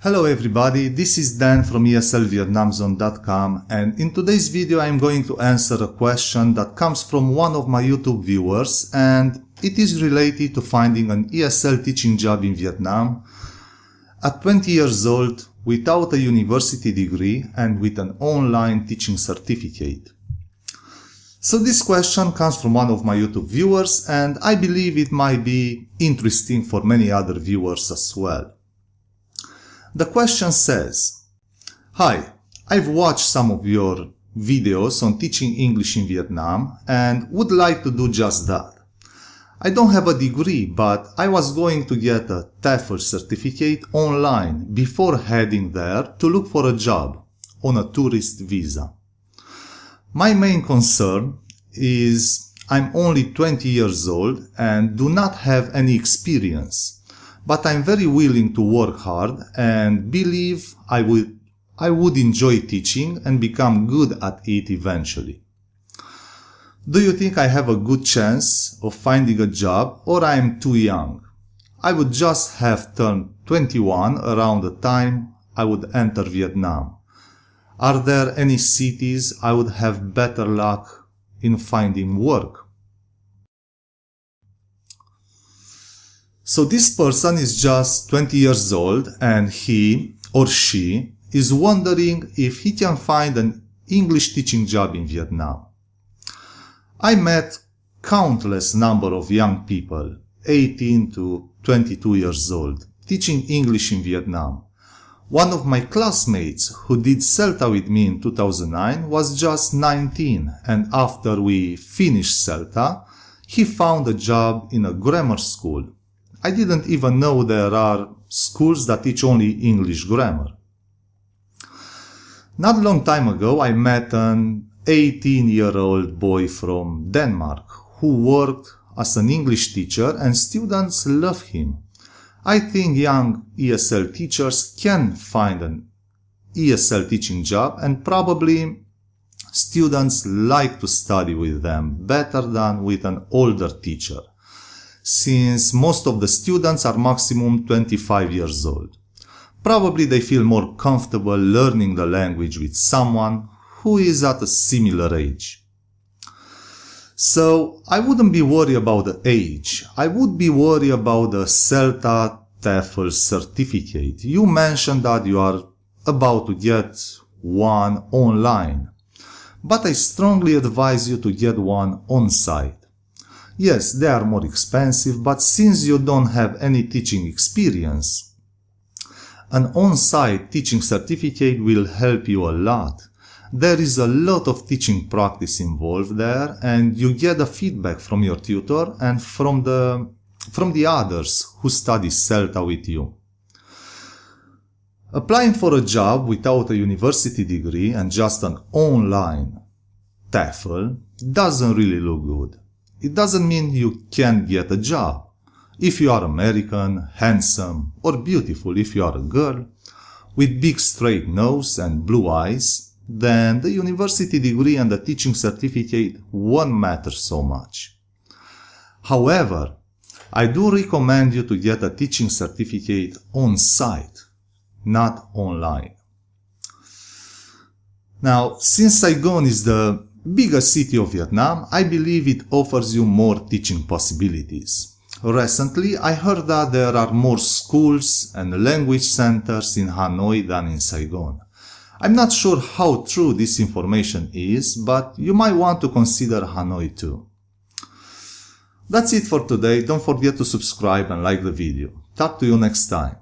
Hello everybody, this is Dan from ESLVietnamZone.com, and in today's video I'm going to answer a question that comes from one of my YouTube viewers, and it is related to finding an ESL teaching job in Vietnam at 20 years old without a university degree and with an online teaching certificate. So this question comes from one of my YouTube viewers, and I believe it might be interesting for many other viewers as well. The question says, "Hi, I've watched some of your videos on teaching English in Vietnam and would like to do just that. I don't have a degree, but I was going to get a TEFL certificate online before heading there to look for a job on a tourist visa. My main concern is I'm only 20 years old and do not have any experience. But I'm very willing to work hard and believe I would enjoy teaching and become good at it eventually. Do you think I have a good chance of finding a job, or I am too young? I would just have turned 21 around the time I would enter Vietnam. Are there any cities I would have better luck in finding work?" So this person is just 20 years old and he or she is wondering if he can find an English teaching job in Vietnam. I met countless number of young people, 18 to 22 years old, teaching English in Vietnam. One of my classmates who did CELTA with me in 2009 was just 19, and after we finished CELTA, he found a job in a grammar school. I didn't even know there are schools that teach only English grammar. Not a long time ago, I met an 18-year-old boy from Denmark who worked as an English teacher, and students love him. I think young ESL teachers can find an ESL teaching job, and probably students like to study with them better than with an older teacher, since most of the students are maximum 25 years old. Probably they feel more comfortable learning the language with someone who is at a similar age. So I wouldn't be worried about the age. I would be worried about the CELTA TEFL certificate. You mentioned that you are about to get one online, but I strongly advise you to get one on-site. Yes, they are more expensive, but since you don't have any teaching experience, an on-site teaching certificate will help you a lot. There is a lot of teaching practice involved there, and you get the feedback from your tutor and from the others who study CELTA with you. Applying for a job without a university degree and just an online TEFL doesn't really look good. It doesn't mean you can't get a job. If you are American, handsome, or beautiful if you are a girl, with big straight nose and blue eyes, then the university degree and the teaching certificate won't matter so much. However, I do recommend you to get a teaching certificate on site, not online. Now, since Saigon is the biggest city of Vietnam, I believe it offers you more teaching possibilities. Recently, I heard that there are more schools and language centers in Hanoi than in Saigon. I'm not sure how true this information is, but you might want to consider Hanoi too. That's it for today. Don't forget to subscribe and like the video. Talk to you next time.